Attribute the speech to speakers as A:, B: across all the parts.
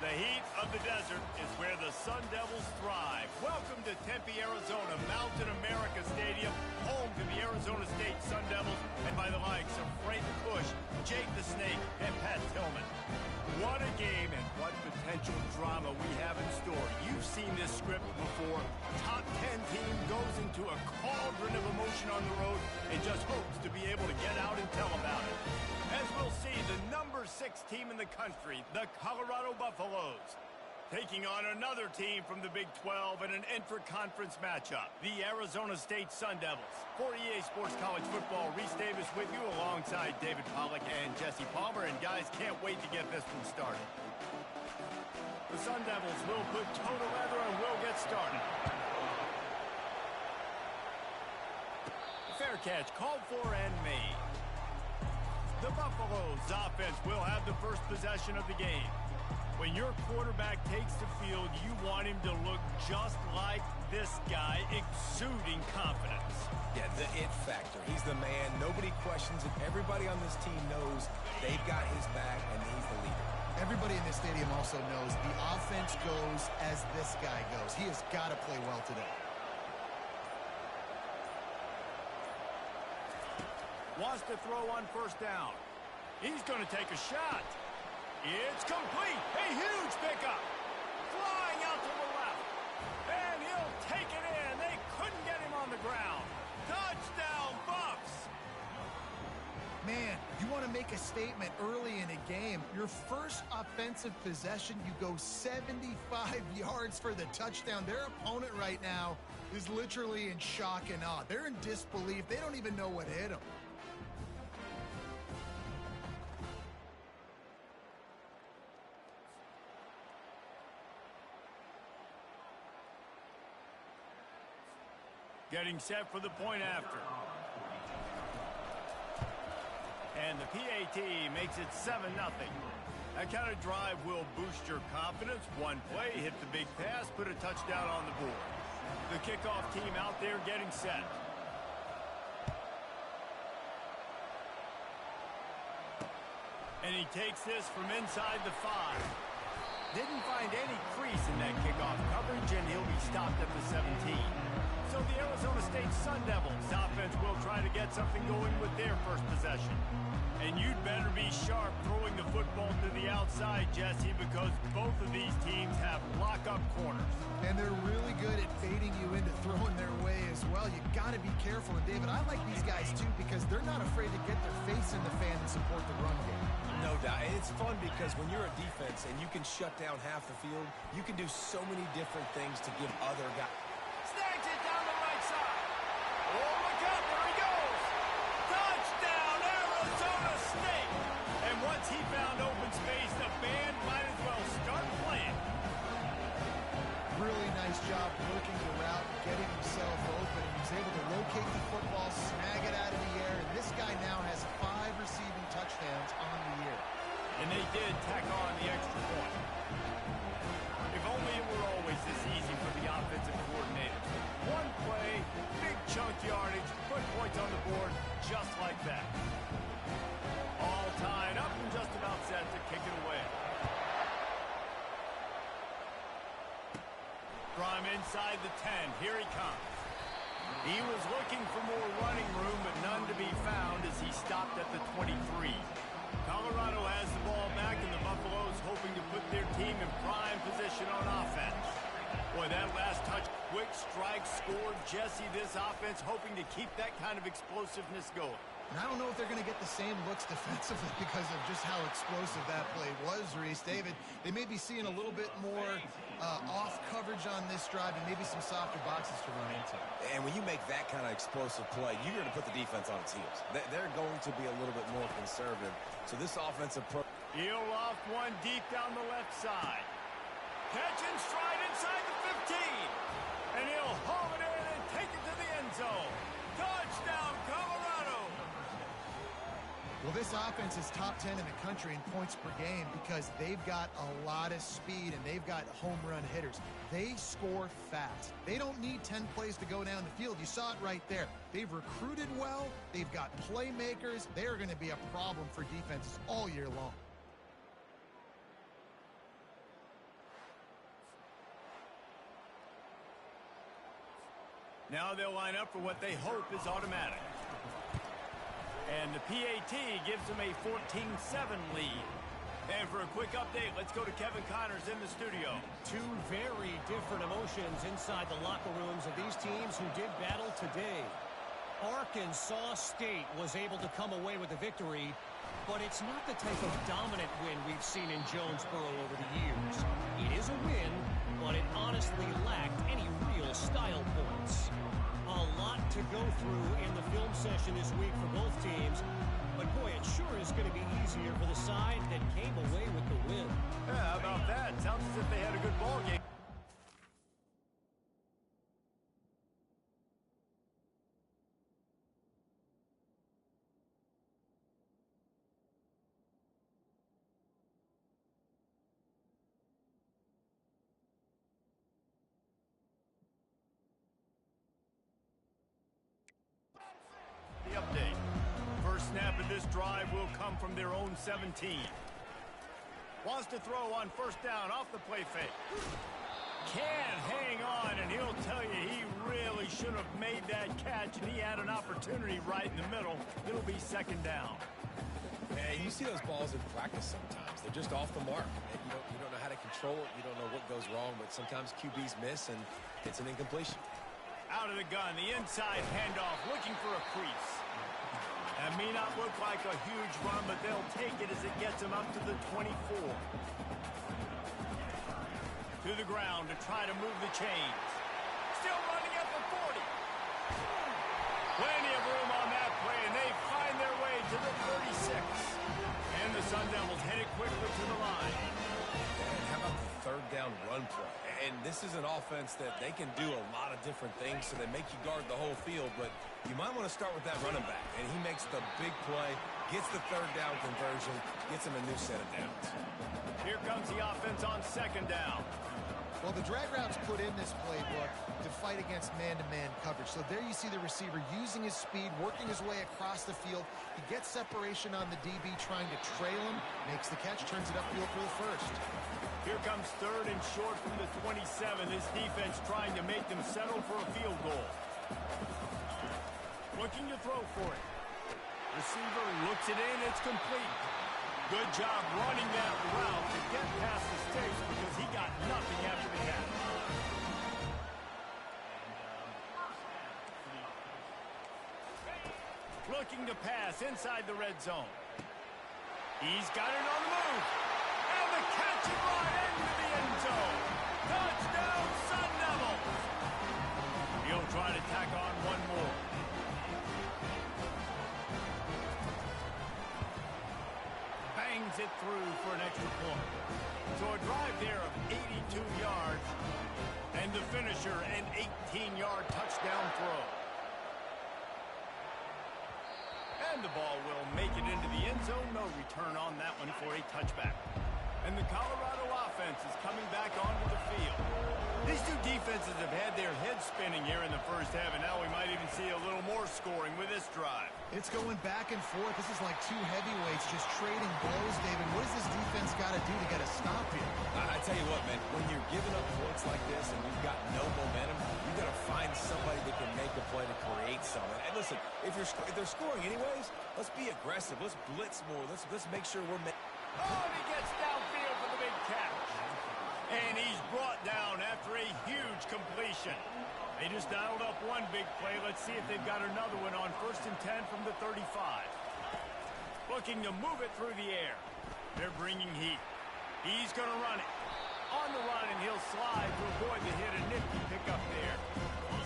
A: The heat of the desert is where the Sun Devils thrive. Welcome to Tempe, Arizona, Mountain America Stadium, home to the Arizona State Sun Devils, and by the likes of Frank Kush, Jake the Snake, and Pat Tillman. What a game and what potential drama we have in store. You've seen this script before. Top 10 team goes into a cauldron of emotion on the road and just hopes to be able to get out and tell about it. As we'll see, the number 6 team in the country, the Colorado Buffaloes, taking on another team from the Big 12 in an intra-conference matchup, the Arizona State Sun Devils. For EA Sports College Football, Reese Davis with you alongside David Pollack and Jesse Palmer. And guys, can't wait to get this one started. The Sun Devils will put toe to leather and will get started. Fair catch called for and made. The Buffaloes offense will have the first possession of the game. When your quarterback takes the field, you want him to look just like this guy, exuding confidence.
B: Yeah, the it factor. He's the man. Nobody questions it. Everybody on this team knows they've got his back, and he's the leader.
C: Everybody in this stadium also knows the offense goes as this guy goes. He has got to play well today.
A: Wants to throw on first down. He's going to take a shot. It's complete. A huge pickup. Flying out to the left. And he'll take it in. They couldn't get him on the ground. Touchdown, Buffs.
C: Man, you want to make a statement early in a game. Your first offensive possession, you go 75 yards for the touchdown. Their opponent right now is literally in shock and awe. They're in disbelief. They don't even know what hit them.
A: Getting set for the point after. And the PAT makes it 7-0. That kind of drive will boost your confidence. One play, hit the big pass, put a touchdown on the board. The kickoff team out there getting set. And he takes this from inside the 5. Didn't find any crease in that kickoff coverage, and he'll be stopped at the 17. So the Arizona State Sun Devils offense will try to get something going with their first possession. And you'd better be sharp throwing the football to the outside, Jesse, because both of these teams have lock-up corners.
C: And they're really good at baiting you into throwing their way as well. You got to be careful. And, David, I like these guys, too, because they're not afraid to get their face in the fan and support the run game.
B: No doubt. It's fun because when you're a defense and you can shut down half the field, you can do so many different things to give other guys.
A: Snags it down the right side. Oh, look out, there he goes. Touchdown, Arizona State. And once he found open space, the band might as well start playing.
C: Really nice job working the route, getting himself open. He was able to locate the football, snag it out of the air, and this guy now has 5 receiving touchdowns on the year.
A: And they did tack on the extra point. If only it were always this easy for the offensive coordinators. One play, big chunk yardage, put points on the board just like that. All tied up and just about set to kick it away. From inside the 10, here he comes. He was looking for more running room, but none to be found as he stopped at the 23. Colorado has the ball back, and the Buffaloes hoping to put their team in prime position on offense. Boy, that last touch, quick strike, scored. Jesse, this offense hoping to keep that kind of explosiveness going.
C: And I don't know if they're going to get the same looks defensively because of just how explosive that play was, Reese. David, they may be seeing a little bit more off coverage on this drive and maybe some softer boxes to run into.
B: And when you make that kind of explosive play, you're going to put the defense on its heels. They're going to be a little bit more conservative. So this offensive approach.
A: He'll loft one deep down the left side. Catch and stride inside the 15. And he'll haul it in and take it to the end zone. Touchdown, Colorado.
C: Well, this offense is top 10 in the country in points per game because they've got a lot of speed and they've got home run hitters. They score fast. They don't need 10 plays to go down the field. You saw it right there. They've recruited well. They've got playmakers. They're going to be a problem for defenses all year long.
A: Now they'll line up for what they hope is automatic. And the PAT gives them a 14-7 lead. And for a quick update, let's go to Kevin Connors in the studio.
D: Two very different emotions inside the locker rooms of these teams who did battle today. Arkansas State was able to come away with a victory, but it's not the type of dominant win we've seen in Jonesboro over the years. It is a win, but it honestly lacked any real style points. A lot to go through in the film session this week for both teams, but boy, it sure is going to be easier for the side that came away with the win.
A: Yeah, how about that? Sounds as if they had a good ball game. The update. First snap of this drive will come from their own 17. Wants to throw on first down off the play fake. Can't hang on, and he'll tell you he really should have made that catch, and he had an opportunity right in the middle. It'll be second down.
B: Man, you see those balls in practice sometimes. They're just off the mark. And you don't know how to control it. You don't know what goes wrong, but sometimes QBs miss, and it's an incompletion.
A: Out of the gun, the inside handoff, looking for a crease. That may not look like a huge run, but they'll take it as it gets them up to the 24. To the ground to try to move the chains. Still running at the 40. Plenty of room on that play, and they find their way to the 36. And the Sun Devils headed quickly to the line.
B: And how about the third down run play? And this is an offense that they can do a lot of different things, so they make you guard the whole field, but you might want to start with that running back. And he makes the big play, gets the third down conversion, gets him a new set of downs.
A: Here comes the offense on second down.
C: Well, the drag routes put in this playbook to fight against man-to-man coverage. So there you see the receiver using his speed, working his way across the field. He gets separation on the DB, trying to trail him, makes the catch, turns it upfield for the first.
A: Here comes third and short from the 27. This defense trying to make them settle for a field goal. Looking to throw for it. Receiver looks it in. It's complete. Good job running that route to get past the stakes because he got nothing after the catch. Looking to pass inside the red zone. He's got it on the move. And the catch is right into the end zone. Touchdown, Sun Devils. He'll try to tack on one more. Bangs it through for an extra point. So a drive there of 82 yards. And the finisher, an 18-yard touchdown throw. And the ball will make it into the end zone. No return on that one for a touchback. And the Colorado offense is coming back onto the field. These two defenses have had their heads spinning here in the first half, and now we might even see a little more scoring with this drive.
C: It's going back and forth. This is like two heavyweights just trading blows, David. What does this defense got to do to get a stop here?
B: I tell you what, man, when you're giving up points like this and you've got no momentum, you got to find somebody that can make a play to create something. And listen, if they're scoring anyways, let's be aggressive. Let's blitz more. Let's make sure we're
A: Oh, and he gets downfield for the big catch. And he's brought down after a huge completion. They just dialed up one big play. Let's see if they've got another one on 1st and 10 from the 35. Looking to move it through the air. They're bringing heat. He's going to run it. On the run, and he'll slide to avoid the hit. A nifty pickup there.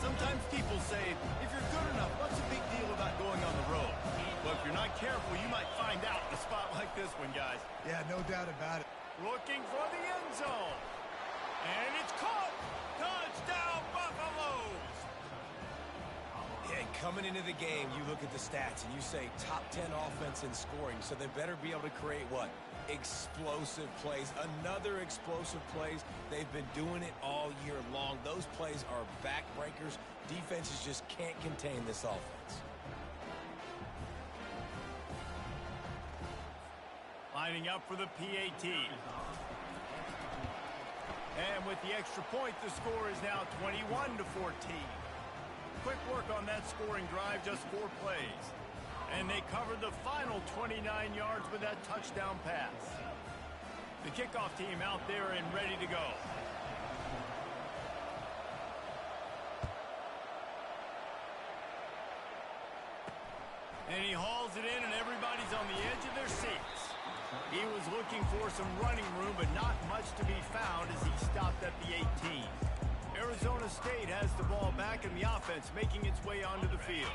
A: Sometimes people say, if you're good enough, what's the big deal about going on the road? Well, if you're not careful, you might find out in a spot like this one, guys.
C: Yeah, no doubt about it.
A: Looking for the end zone. And it's caught. Touchdown, Buffaloes.
B: Yeah, coming into the game, you look at the stats and you say top 10 offense in scoring, so they better be able to create what? Explosive plays. Another explosive plays. They've been doing it all year long. Those plays are backbreakers. Defenses just can't contain this offense.
A: Lining up for the PAT. And with the extra point, the score is now 21-14. quick work on that scoring drive, just 4 plays. And they covered the final 29 yards with that touchdown pass. The kickoff team out there and ready to go. And he hauls it in, and everybody's on the edge of their seats. He was looking for some running room, but not much to be found as he stopped at the 18. Arizona State has the ball back, and the offense making its way onto the field.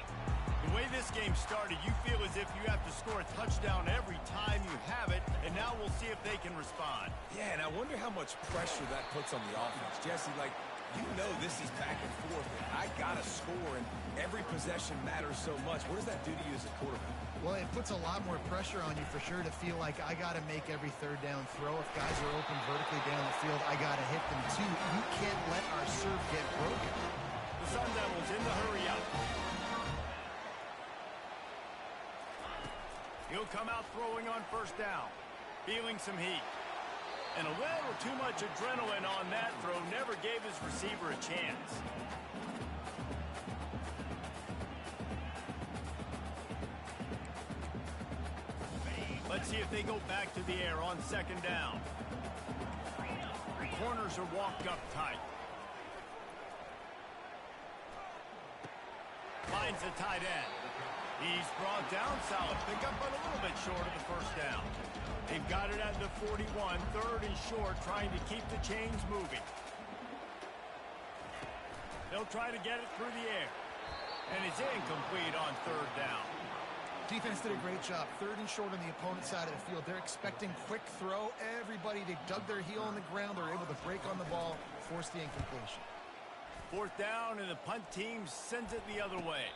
A: The way this game started, you feel as if you have to score a touchdown every time you have it, and now we'll see if they can respond.
B: Yeah, and I wonder how much pressure that puts on the offense. Jesse, like, you know this is back and forth, and I got to score, and every possession matters so much. What does that do to you as a quarterback?
C: Well, it puts a lot more pressure on you for sure to feel like I got to make every third down throw. If guys are open vertically down the field, I got to hit them too. You can't let our serve get broken.
A: The Sun Devils in the hurry up. He'll come out throwing on first down, feeling some heat. And a little too much adrenaline on that throw never gave his receiver a chance. Let's see if they go back to the air on second down. Corners are walked up tight. Finds the tight end. He's brought down, solid pickup, but a little bit short of the first down. They've got it at the 41, third and short, trying to keep the chains moving. They'll try to get it through the air. And it's incomplete on third down.
C: Defense did a great job. Third and short on the opponent's side of the field. They're expecting quick throw. Everybody, they dug their heel on the ground. They're able to break on the ball, force the incompletion.
A: Fourth down, and the punt team sends it the other way.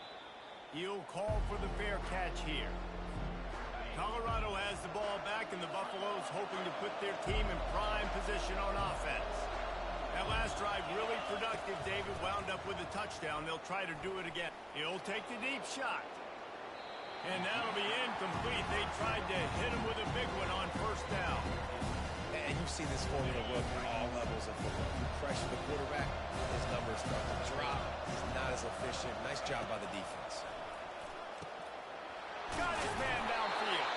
A: He'll call for the fair catch here. Colorado has the ball back, and the Buffaloes hoping to put their team in prime position on offense. That last drive really productive. David wound up with a touchdown. They'll try to do it again. He'll take the deep shot. And that'll be incomplete. They tried to hit him with a big one on first down.
B: And you've seen this formula work at all levels of football. You pressure the quarterback, his numbers start to drop. He's not as efficient. Nice job by the defense.
A: Got his man downfield.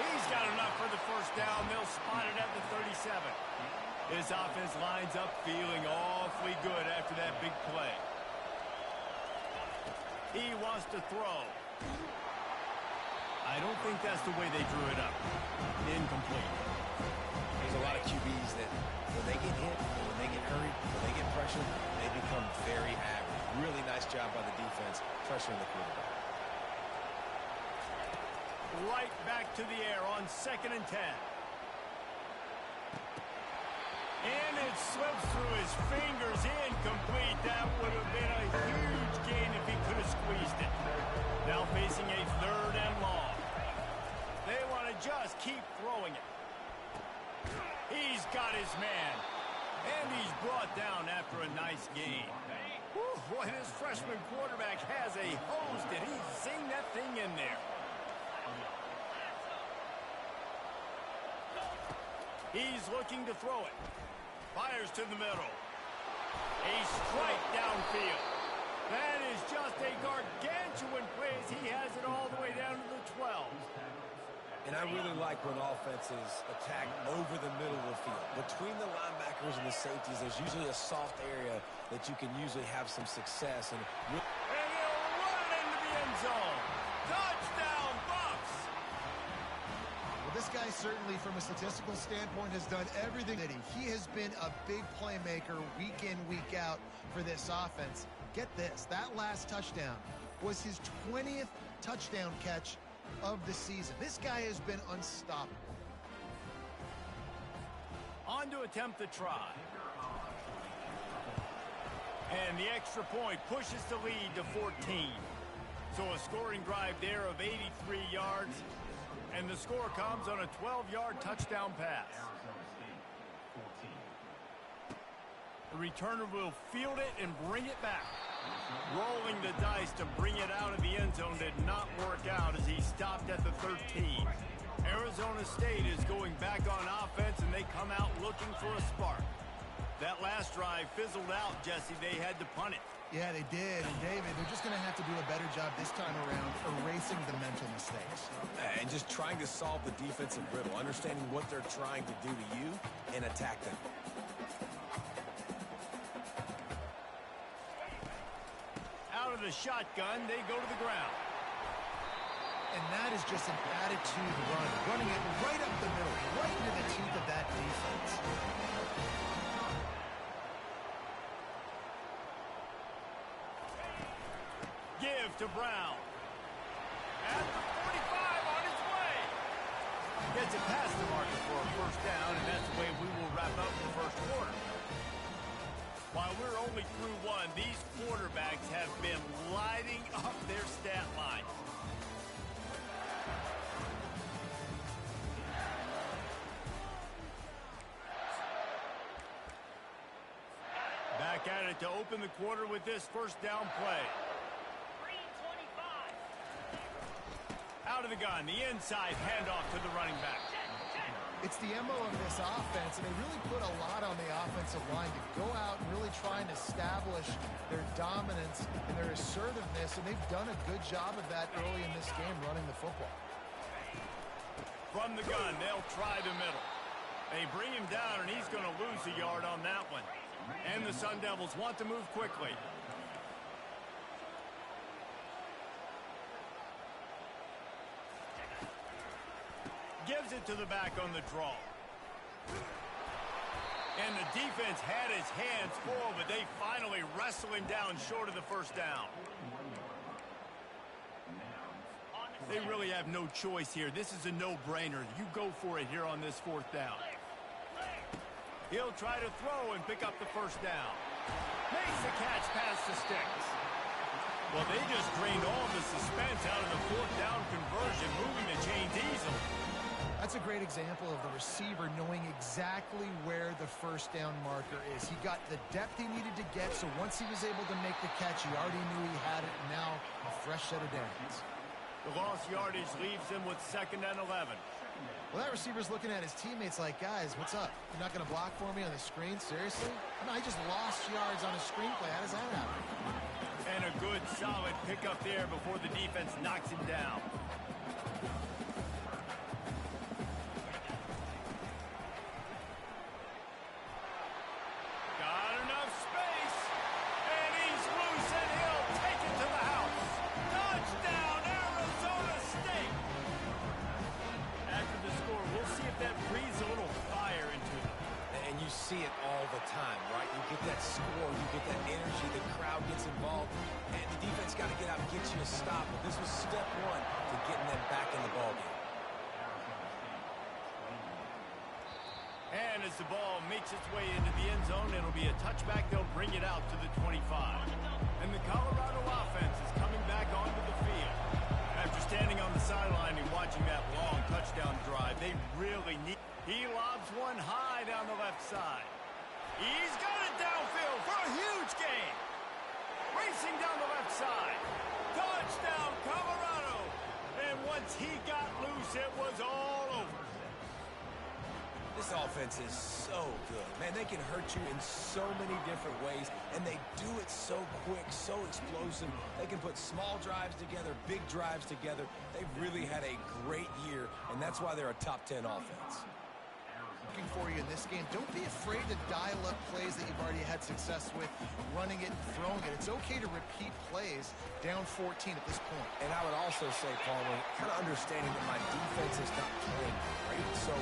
A: He's got enough for the first down. They'll spot it at the 37. This offense lines up feeling awfully good after that big play. He wants to throw. I don't think that's the way they drew it up. Incomplete.
B: There's a lot of QBs that when they get hit, when they get hurried, when they get pressured, they become very average. Really nice job by the defense, pressuring the quarterback.
A: Right back to the air on 2nd and 10. And it slips through his fingers, incomplete. That would have been a huge gain if he could have squeezed it. Now facing a third and long. They want to just keep throwing it. He's got his man. And he's brought down after a nice gain. Whew, boy, this freshman quarterback has a hose. Did he sing that thing in there? He's looking to throw it. Fires to the middle. A strike downfield. That is just a gargantuan play as he has it all the way down to the 12.
B: And I really like when offenses attack over the middle of the field. Between the linebackers and the safeties, there's usually a soft area that you can usually have some success. And
A: he'll run it into the end zone. Touchdown, Bucks!
C: Well, this guy certainly, from a statistical standpoint, has done everything that he has been a big playmaker week in, week out for this offense. Get this, that last touchdown was his 20th touchdown catch of the season. This guy has been unstoppable.
A: On to attempt the try. And the extra point pushes the lead to 14. So a scoring drive there of 83 yards. And the score comes on a 12-yard touchdown pass. The returner will field it and bring it back. Rolling the dice to bring it out of the end zone did not work out as he stopped at the 13. Arizona State is going back on offense, and they come out looking for a spark. That last drive fizzled out, Jesse. They had to punt it.
C: Yeah, they did. And, David, they're just going to have to do a better job this time around erasing the mental mistakes.
B: And just trying to solve the defensive riddle, understanding what they're trying to do to you and attack them.
A: Out of the shotgun, they go to the ground.
C: And that is just an attitude run, running it right up the middle, right into the teeth of that defense.
A: Give to Brown. At the 45 on his way. Gets it past the marker for a first down, and that's the way we will wrap up the first quarter. While we're only through one, these quarterbacks have been lighting up their stat line. Back at it to open the quarter with this first down play. Out of the gun, the inside handoff to the running back.
C: It's the MO of this offense, and they really put a lot on the offensive line to go out and really try and establish their dominance and their assertiveness, and they've done a good job of that early in this game running the football.
A: From the gun, they'll try the middle. They bring him down, and he's going to lose a yard on that one. And the Sun Devils want to move quickly. Gives it to the back on the draw. And the defense had his hands full, but they finally wrestle him down short of the first down. They really have no choice here. This is a no-brainer. You go for it here on this fourth down. He'll try to throw and pick up the first down. Makes the catch past the sticks. Well, they just drained all the suspense out of the fourth down conversion, moving the chains easily.
C: That's a great example of the receiver knowing exactly where the first down marker is. He got the depth he needed to get, so once he was able to make the catch, he already knew he had it, and now a fresh set of downs.
A: The lost yardage leaves him with 2nd and 11.
C: Well, that receiver's looking at his teammates like, guys, what's up? You're not going to block for me on the screen? Seriously? No, I just lost yards on a screenplay. How does that happen?
A: And a good, solid pickup there before the defense knocks him down. Got enough space. And he's loose, and he'll take it to the house. Touchdown, Arizona State. After the score, we'll see if that breathes a little fire into them.
B: And you see it all the time, right? You get that score, you get that energy, the crowd gets involved, and the defense got to get out and get you a stop. But this was step one to getting them back in the ballgame.
A: And as the ball makes its way into the end zone, it'll be a touchback. They'll bring it out to the 25. And the Colorado offense is coming back onto the field. After standing on the sideline and watching that long touchdown drive, they really need... He lobs one high down the left side. He's got it downfield for a huge gain. Racing down the left side. Touchdown, Colorado. And once he got loose, it was all over.
B: This offense is so good. Man, they can hurt you in so many different ways, and they do it so quick, so explosive. They can put small drives together, big drives together. They've really had a great year, and that's why they're a top 10 offense.
C: Looking for you in this game. Don't be afraid to dial up plays that you've already had success with, running it and throwing it. It's okay to repeat plays down 14 at this point.
B: And I would also say, Palmer, kind of understanding that my defense is not playing great, so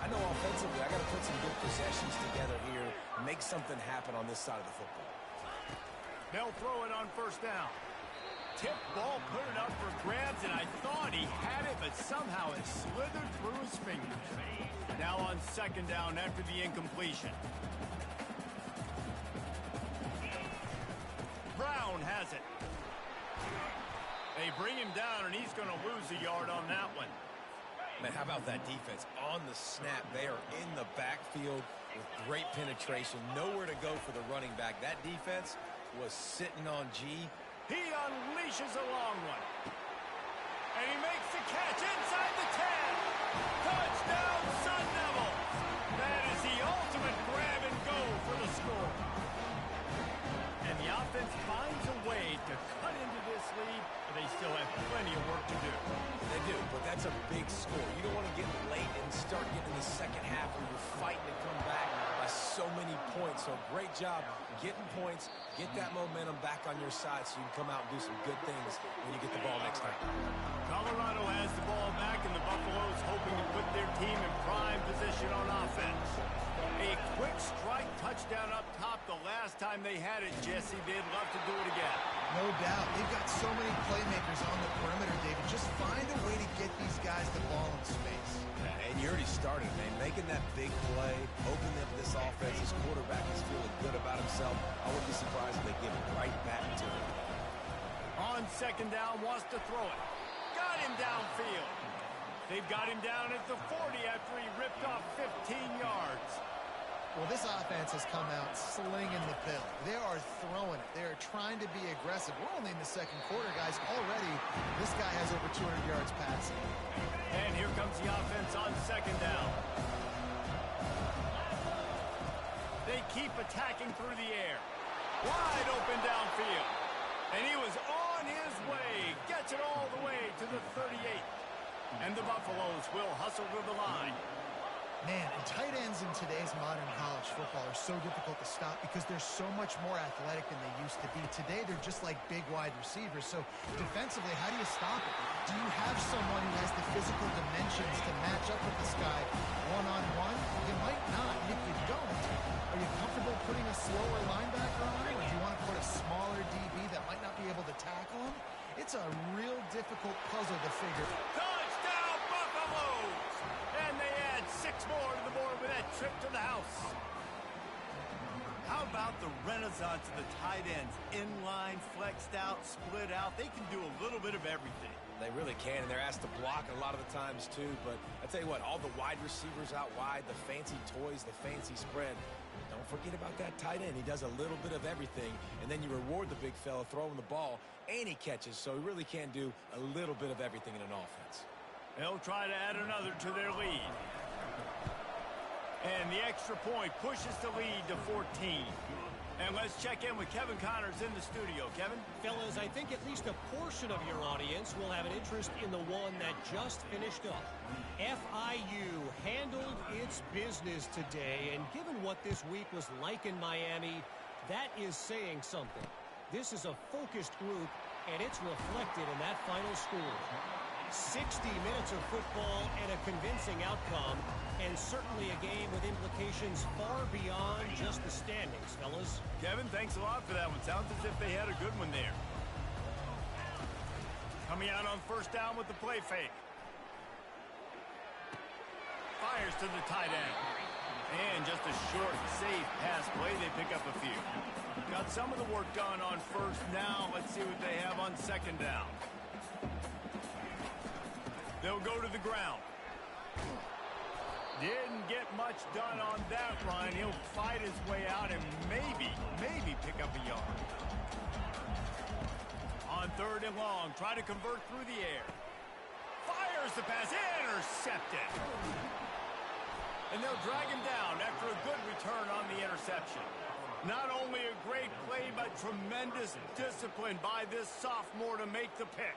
B: I know offensively I got to put some good possessions together here, make something happen on this side of the football.
A: They'll throw it on first down. Tip ball, put it up for grabs, and I thought he had it, but somehow it slithered through his fingers. Now on 2nd down after the incompletion. Brown has it. They bring him down, and he's going to lose a yard on that one.
B: Man, how about that defense? On the snap, they are in the backfield with great penetration. Nowhere to go for the running back. That defense was sitting on G.
A: He unleashes a long one. And he makes the catch inside the 10. Touchdown, Sun Devils. That is the ultimate grab and go for the score. And the offense finds
B: So great job getting points, get that momentum back on your side so you can come out and do some good things when you get the ball next time.
A: Colorado has the ball back, and the Buffaloes hoping to put their team in prime position on offense. A quick strike touchdown up top the last time they had it, Jesse. They'd love to do it again.
C: No doubt. They've got so many playmakers on the perimeter, David. Just find a way to get these guys the ball in space.
B: And you already started, man. Making that big play, opening up this offense. This quarterback is feeling good about himself. I wouldn't be surprised if they give it right back to him.
A: On second down, wants to throw it. Got him downfield. They've got him down at the 40 after he ripped off 15 yards.
C: Well, this offense has come out slinging the pill. They are throwing it. They are trying to be aggressive. We're only in the second quarter, guys. Already, this guy has over 200 yards passing.
A: And here comes the offense on second down. They keep attacking through the air. Wide open downfield. And he was on his way. Gets it all the way to the 38. And the Buffaloes will hustle to the line.
C: Man, and tight ends in today's modern college football are so difficult to stop because they're so much more athletic than they used to be. Today, they're just like big wide receivers. So defensively, how do you stop it? Do you have someone who has the physical dimensions to match up with this guy one-on-one? You might not. And if you don't, are you comfortable putting a slower linebacker on him? Or do you want to put a smaller DB that might not be able to tackle him? It's a real difficult puzzle to figure.
A: Touchdown, Buffaloes! And they add 6 more to the board with that trip to the house. How about the renaissance of the tight ends? Inline, flexed out, split out. They can do a little bit of everything.
B: They really can, and they're asked to block a lot of the times too. But I tell you what, all the wide receivers out wide, the fancy toys, the fancy spread. Don't forget about that tight end. He does a little bit of everything, and then you reward the big fella throwing the ball, and he catches. So he really can do a little bit of everything in an offense.
A: They'll try to add another to their lead. And the extra point pushes the lead to 14. And let's check in with Kevin Connors in the studio. Kevin?
D: Fellas, I think at least a portion of your audience will have an interest in the one that just finished up. FIU handled its business today, and given what this week was like in Miami, that is saying something. This is a focused group, and it's reflected in that final score. 60 minutes of football and a convincing outcome, and certainly a game with implications far beyond just the standings, fellas.
A: Kevin, thanks a lot for that one. Sounds as if they had a good one there. Coming out on first down with the play fake. Fires to the tight end. And just a short, safe pass play. They pick up a few. Got some of the work done on first. Now let's see what they have on second down. They'll go to the ground. Didn't get much done on that run. He'll fight his way out and maybe pick up a yard. On third and long, try to convert through the air. Fires the pass, intercepted. And they'll drag him down after a good return on the interception. Not only a great play, but tremendous discipline by this sophomore to make the pick.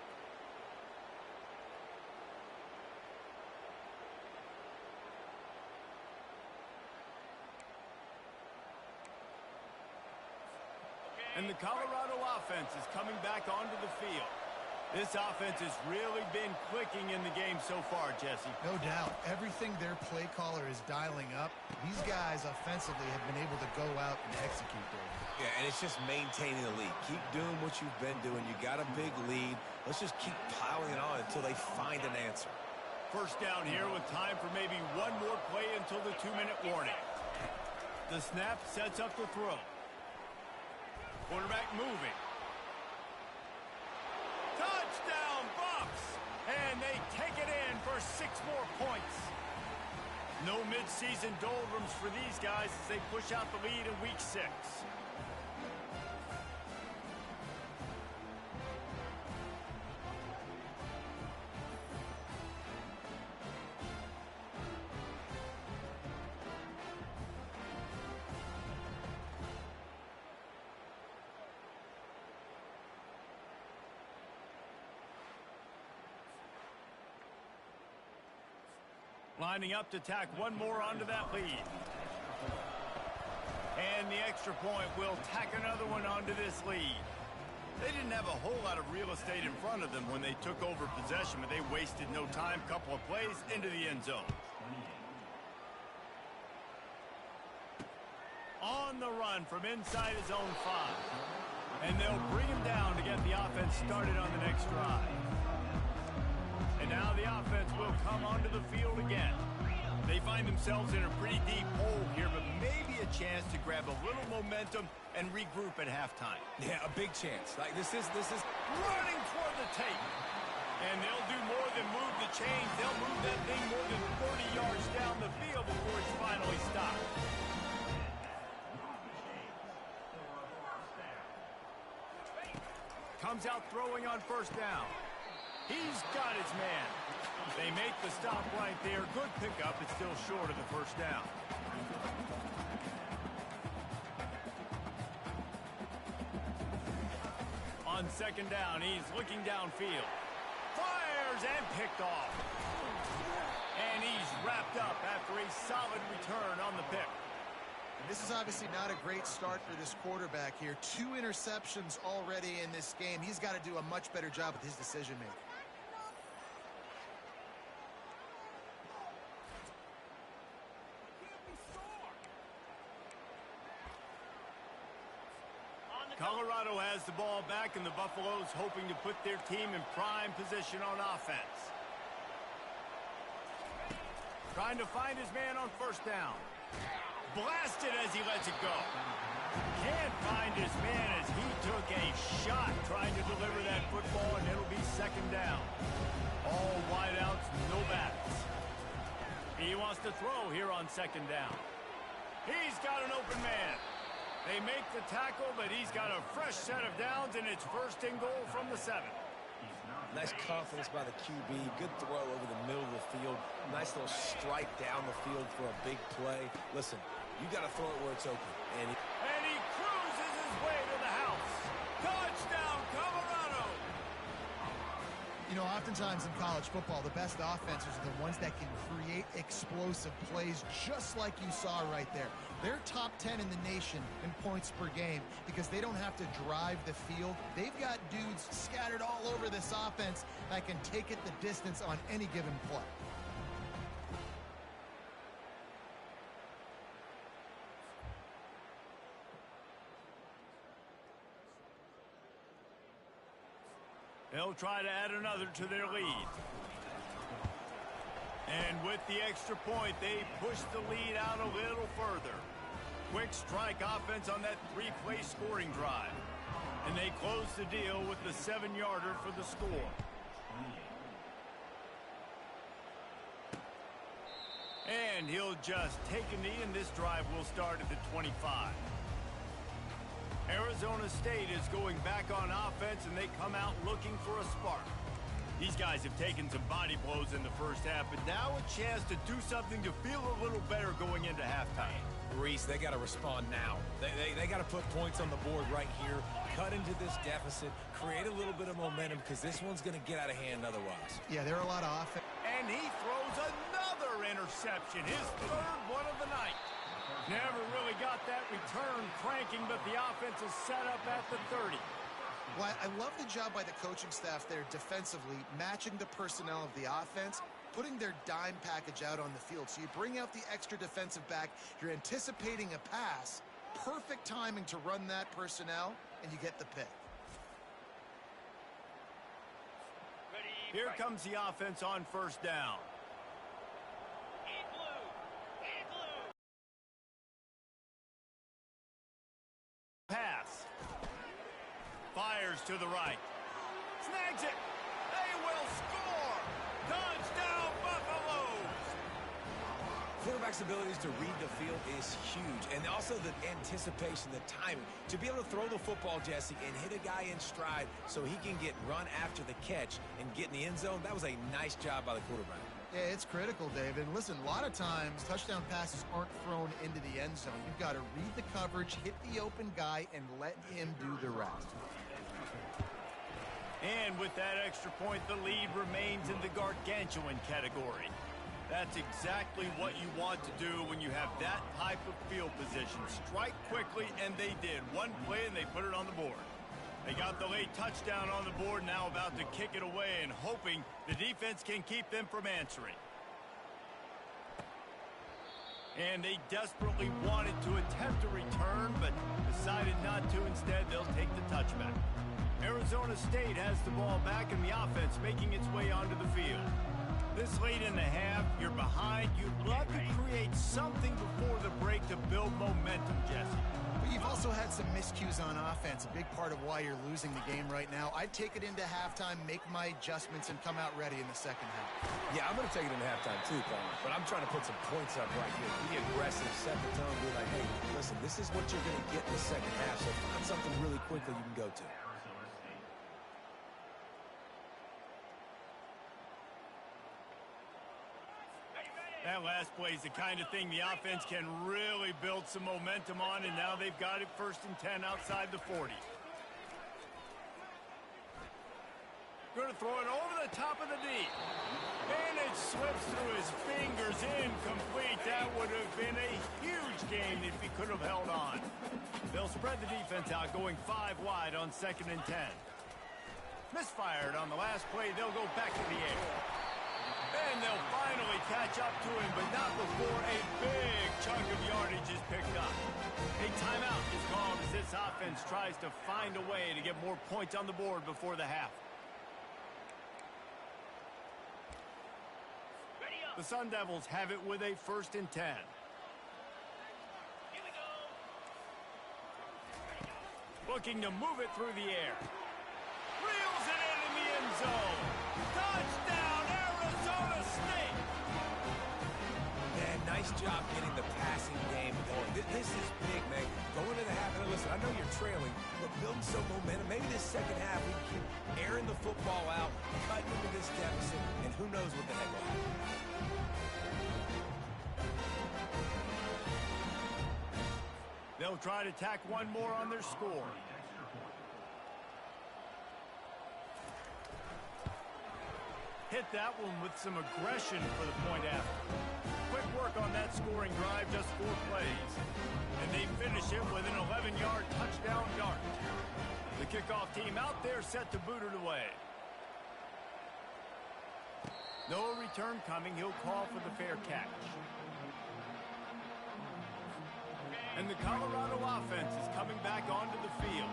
A: And the Colorado offense is coming back onto the field. This offense has really been clicking in the game so far, Jesse.
C: No doubt. Everything their play caller is dialing up, these guys offensively have been able to go out and execute there.
B: Yeah, and it's just maintaining the lead. Keep doing what you've been doing. You got a big lead. Let's just keep piling it on until they find an answer.
A: First down here with time for maybe one more play until the 2-minute warning. The snap sets up the throw. Quarterback moving. Touchdown, Buffs! And they take it in for 6 more points. No midseason doldrums for these guys as they push out the lead in week 6. Lining up to tack one more onto that lead. And the extra point will tack another one onto this lead. They didn't have a whole lot of real estate in front of them when they took over possession, but they wasted no time. Couple of plays into the end zone. On the run from inside his own 5. And they'll bring him down to get the offense started on the next drive. And now the offense will come onto the field again. They find themselves in a pretty deep hole here, but maybe a chance to grab a little momentum and regroup at halftime.
B: Yeah, a big chance. Like this is
A: running toward the tape. And they'll do more than move the chains. They'll move that thing more than 30 yards down the field before it's finally stopped. Comes out throwing on first down. He's got his man. They make the stop right there. Good pickup. It's still short of the first down. On second down, he's looking downfield. Fires and picked off. And he's wrapped up after a solid return on the pick.
C: And this is obviously not a great start for this quarterback here. 2 interceptions already in this game. He's got to do a much better job with his decision-making.
A: Colorado has the ball back, and the Buffaloes hoping to put their team in prime position on offense. Trying to find his man on first down. Blasted as he lets it go. Can't find his man as he took a shot trying to deliver that football, and it'll be second down. All wideouts, no backs. He wants to throw here on second down. He's got an open man. They make the tackle, but he's got a fresh set of downs, and it's first and goal from the 7.
B: Nice confidence by the QB. Good throw over the middle of the field. Nice little strike down the field for a big play. Listen, you got to throw it where it's open.
A: And he cruises his way to the house. Touchdown, Colorado!
C: You know, oftentimes in college football, the best offenses are the ones that can create explosive plays, just like you saw right there. They're top 10 in the nation in points per game because they don't have to drive the field. They've got dudes scattered all over this offense that can take it the distance on any given play.
A: They'll try to add another to their lead. And with the extra point, they push the lead out a little further. Quick strike offense on that 3-play scoring drive. And they close the deal with the 7-yarder for the score. And he'll just take a knee, and this drive will start at the 25. Arizona State is going back on offense, and they come out looking for a spark. These guys have taken some body blows in the first half, but now a chance to do something to feel a little better going into halftime.
B: Reese, they got to respond now. They got to put points on the board right here, cut into this deficit, create a little bit of momentum, because this one's going to get out of hand otherwise.
C: Yeah, there are a lot of offense.
A: And he throws another interception, his 3rd one of the night. Never really got that return cranking, but the offense is set up at the 30.
C: Well, I love the job by the coaching staff there defensively, matching the personnel of the offense, putting their dime package out on the field. So you bring out the extra defensive back, you're anticipating a pass, perfect timing to run that personnel, and you get the pick.
A: Here comes the offense on first down. Pass. Fires to the right. Snags it. They will score. Touchdown, Buffaloes.
B: Quarterback's abilities to read the field is huge, and also the anticipation, the timing. To be able to throw the football, Jesse, and hit a guy in stride so he can get run after the catch and get in the end zone, that was a nice job by the quarterback.
C: Yeah, it's critical, David. And listen, a lot of times touchdown passes aren't thrown into the end zone. You've got to read the coverage, hit the open guy, and let him do the rest.
A: And with that extra point, the lead remains in the gargantuan category. That's exactly what you want to do when you have that type of field position. Strike quickly, and they did. One play, and they put it on the board. They got the late touchdown on the board, now about to kick it away and hoping the defense can keep them from answering. And they desperately wanted to attempt a return, but decided not to. Instead, they'll take the touchback. Arizona State has the ball back in the offense, making its way onto the field. This late in the half, you're behind. You'd love to create something before the break to build momentum, Jesse.
C: But you've also had some miscues on offense, a big part of why you're losing the game right now. I'd take it into halftime, make my adjustments, and come out ready in the second half.
B: Yeah, I'm going to take it into halftime too, Palmer. But I'm trying to put some points up right here. Be aggressive, set the tone, be like, hey, listen, this is what you're going to get in the second half, so find something really quickly you can go to.
A: That last play is the kind of thing the offense can really build some momentum on, and now they've got it 1st and 10 outside the 40. Going to throw it over the top of the D. And it slips through his fingers, incomplete. That would have been a huge gain if he could have held on. They'll spread the defense out, going 5 wide on 2nd and 10. Misfired on the last play. They'll go back to the air. And they'll finally catch up to him, but not before a big chunk of yardage is picked up. A timeout is called as this offense tries to find a way to get more points on the board before the half. The Sun Devils have it with a 1st and 10. Looking to move it through the air. Reels it in the end zone. Touchdown, Arizona State!
B: Man, nice job getting the passing game going. This is big, man. Going to the half, and listen, I know you're trailing, but building some momentum. Maybe this second half we can keep airing the football out, cutting into this deficit, and who knows what the heck will happen.
A: They'll try to tack one more on their score. Hit that one with some aggression for the point after. Quick work on that scoring drive, just 4 plays. And they finish it with an 11-yard touchdown dart. The kickoff team out there set to boot it away. No return coming. He'll call for the fair catch. And the Colorado offense is coming back onto the field.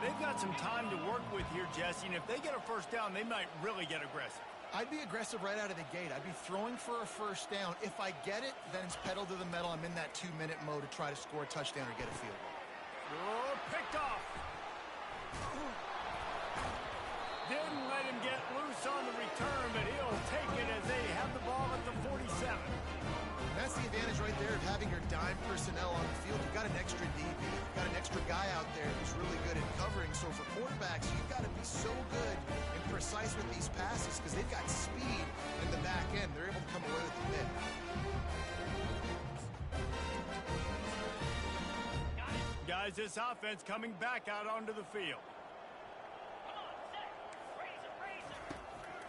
A: They've got some time to work with here, Jesse, and if they get a 1st down, they might really get aggressive.
C: I'd be aggressive right out of the gate. I'd be throwing for a 1st down. If I get it, then it's pedal to the metal. I'm in that 2-minute mode to try to score a touchdown or get a field goal.
A: Oh, picked off. Didn't let him get loose on the return, but he'll take it as they have the ball at the 47.
C: That's the advantage right there of having your dime personnel on the field. You've got an extra DB. You've got an extra guy out there who's really good at covering. So for quarterbacks, you've got to be so good and precise with these passes because they've got speed in the back end. They're able to come away with the pick.
A: Guys, this offense coming back out onto the field.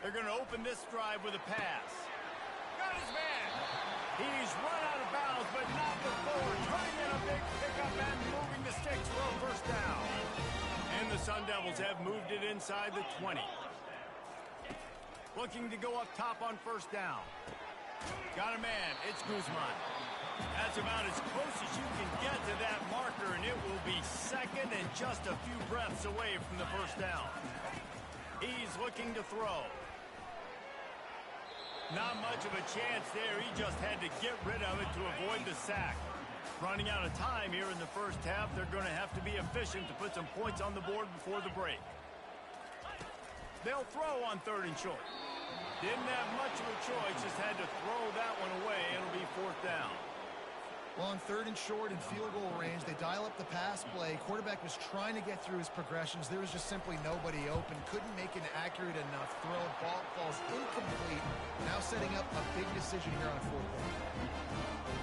A: They're going to open this drive with a pass. Got his man. He's run out of bounds, but not before turning in a big pickup and moving the sticks for a 1st down. And the Sun Devils have moved it inside the 20. Looking to go up top on 1st down. Got a man. It's Guzman. That's about as close as you can get to that marker, and it will be 2nd and just a few breaths away from the 1st down. He's looking to throw. Not much of a chance there. He just had to get rid of it to avoid the sack. Running out of time here in the 1st half. They're going to have to be efficient to put some points on the board before the break. They'll throw on 3rd and short. Didn't have much of a choice. Just had to throw that one away. It'll be 4th down.
C: Well, on 3rd and short and field goal range, they dial up the pass play. Quarterback was trying to get through his progressions. There was just simply nobody open. Couldn't make an accurate enough throw. Ball falls incomplete. Now setting up a big decision here on 4th down.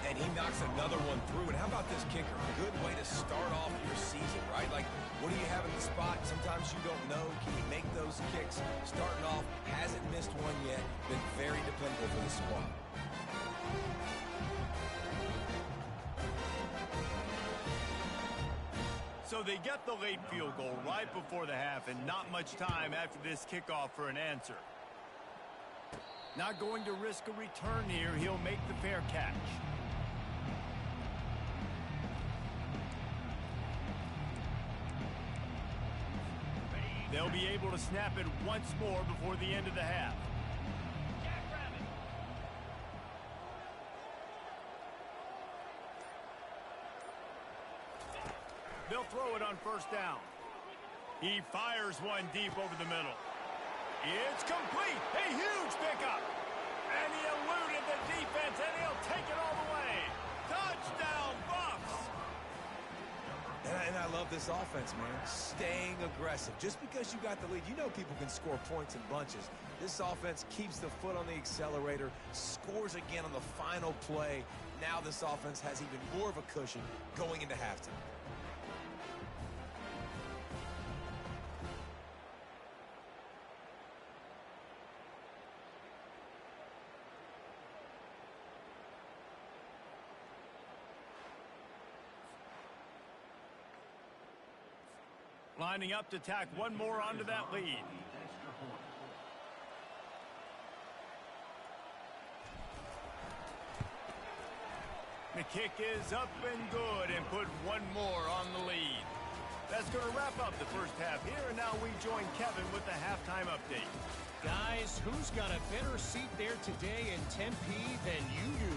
B: And he knocks another one through. And how about this kicker? Good way to start off your season, right? Like, what do you have in the spot? Sometimes you don't know. Can you make those kicks? Starting off, hasn't missed one yet. Been very dependable for the squad.
A: So they get the late field goal right before the half, and not much time after this kickoff for an answer. Not going to risk a return here. He'll make the fair catch. They'll be able to snap it once more before the end of the half. They'll throw it on first down. He fires one deep over the middle. It's complete. A huge pickup. And he eluded the defense, and he'll take it all the way. Touchdown, Bucs.
B: And I love this offense, man. Staying aggressive. Just because you got the lead, you know people can score points in bunches. This offense keeps the foot on the accelerator, scores again on the final play. Now this offense has even more of a cushion going into halftime.
A: Lining up to tack one more onto that lead. The kick is up and good, and put one more on the lead. That's going to wrap up the first half here, and now we join Kevin with the halftime update.
D: Guys, who's got a better seat there today in Tempe than you do?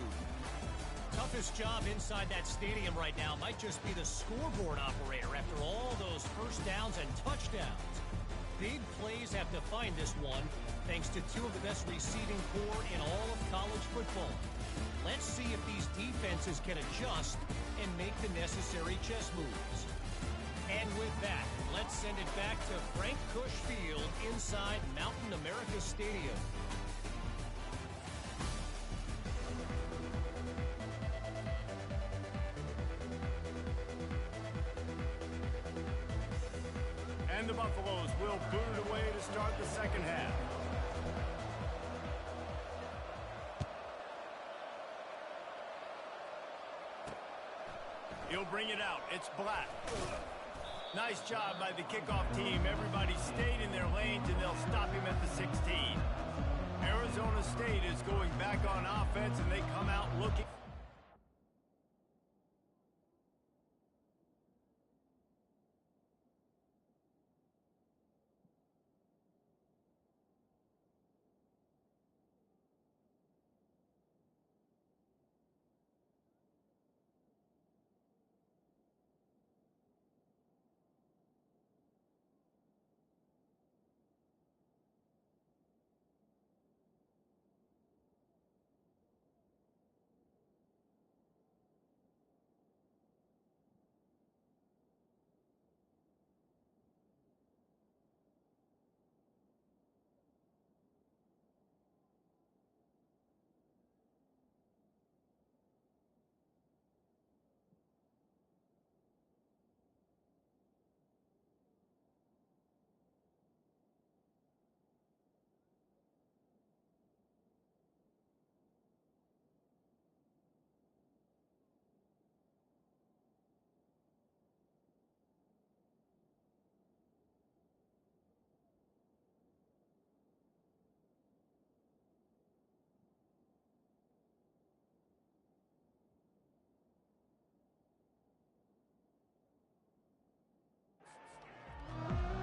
D: Toughest job inside that stadium right now might just be the scoreboard operator after all those first downs and touchdowns. Big plays have defined this one, thanks to two of the best receiving corps in all of college football. Let's see if these defenses can adjust and make the necessary chess moves. And with that, let's send it back to Frank Kush Field inside Mountain America Stadium.
A: And the Buffaloes will boot it away to start the second half. He'll bring it out. It's Black. Nice job by the kickoff team. Everybody stayed in their lanes, and they'll stop him at the 16. Arizona State is going back on offense, and they come out looking.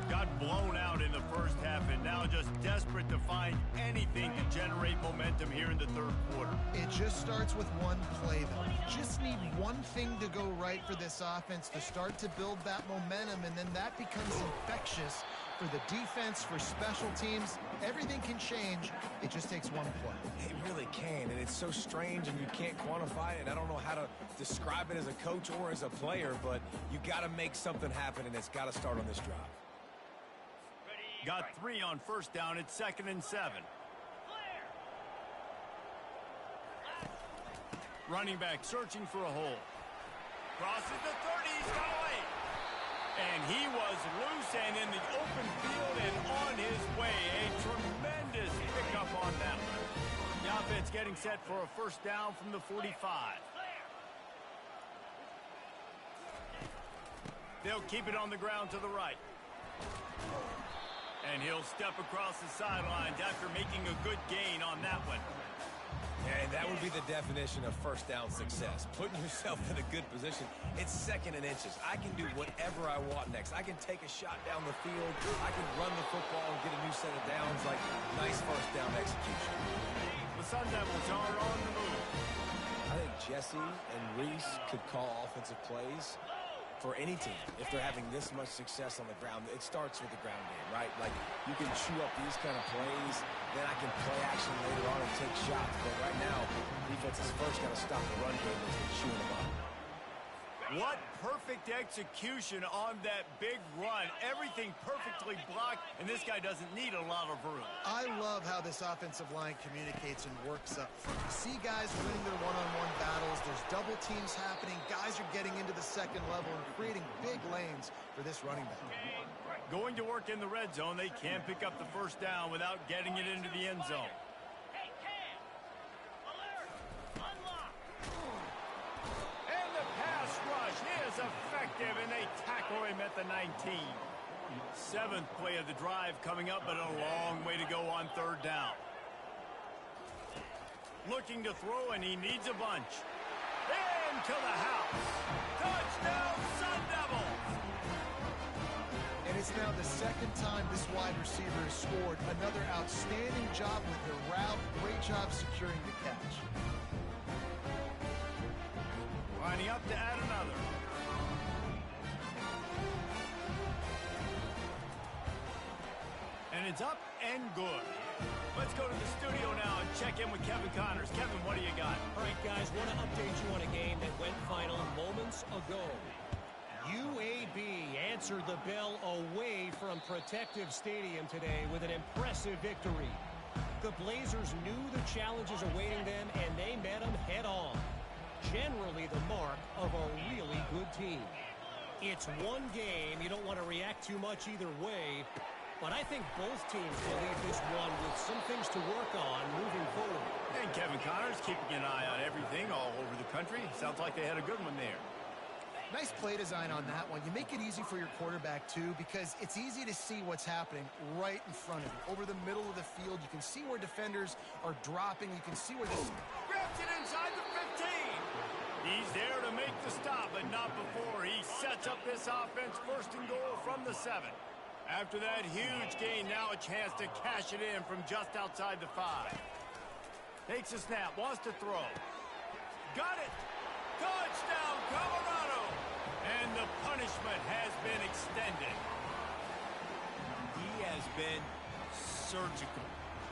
A: Got blown out in the first half, and now just desperate to find anything to generate momentum here in the third quarter.
C: It just starts with one play, though. You just need one thing to go right for this offense to start to build that momentum, and then that becomes infectious for the defense, for special teams. Everything can change. It just takes one play.
B: It really can, and it's so strange, and you can't quantify it. I don't know how to describe it as a coach or as a player, but you got to make something happen, and it's got to start on this drive.
A: Got 3 on first down. It's 2nd and 7. Running back searching for a hole. Crosses the 30, he's got away. And he was loose and in the open field and on his way. A tremendous pickup on that one. The offense getting set for a first down from the 45. They'll keep it on the ground to the right. And he'll step across the sidelines after making a good gain on that one.
B: And that would be the definition of first down success. Putting yourself in a good position. It's second and inches. I can do whatever I want next. I can take a shot down the field. I can run the football and get a new set of downs. Like, nice first down execution.
A: The Sun Devils are on the move.
B: I think Jesse and Reese could call offensive plays for any team. If they're having this much success on the ground, it starts with the ground game, right? Like, you can chew up these kind of plays, then I can play action later on and take shots. But right now, defense is first got to stop the run game that's been chewing them up.
A: What perfect execution on that big run. Everything perfectly blocked, and this guy doesn't need a lot of room.
C: I love how this offensive line communicates and works up front. You see guys winning their one-on-one battles. There's double teams happening. Guys are getting into the second level and creating big lanes for this running back.
A: Going to work in the red zone. They can't pick up the first down without getting it into the end zone. Effective, and they tackle him at the 19. Seventh play of the drive coming up, but a long way to go on third down. Looking to throw, and he needs a bunch. Into the house. Touchdown, Sun Devils!
C: And it's now the second time this wide receiver has scored. Another outstanding job with the route. Great job securing the catch.
A: Lining up to add another. And it's up and good. Let's go to the studio now and check in with Kevin Connors. Kevin, what do you got?
D: All right, guys, want to update you on a game that went final moments ago. UAB answered the bell away from Protective Stadium today with an impressive victory. The Blazers knew the challenges awaiting them, and they met them head-on. Generally the mark of a really good team. It's one game. You don't want to react too much either way. But I think both teams believe this one with some things to work on moving forward.
A: And Kevin Connors keeping an eye on everything all over the country. Sounds like they had a good one there.
C: Nice play design on that one. You make it easy for your quarterback, too, because it's easy to see what's happening right in front of you. Over the middle of the field, you can see where defenders are dropping. You can see where this...
A: Grabs it inside the 15. He's there to make the stop, but not before he sets up this offense first and goal from the 7. After that huge gain, now a chance to cash it in from just outside the 5. Takes a snap, wants to throw. Got it! Touchdown, Colorado! And the punishment has been extended. He has been surgical.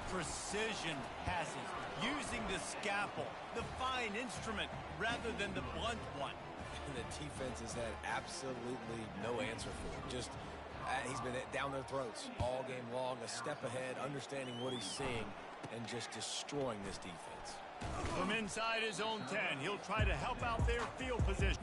A: Precision passes, using the scalpel, the fine instrument, rather than the blunt one.
B: And the defense has had absolutely no answer for him. Just... he's been down their throats all game long, a step ahead, understanding what he's seeing, and just destroying this defense.
A: From inside his own 10, he'll try to help out their field position.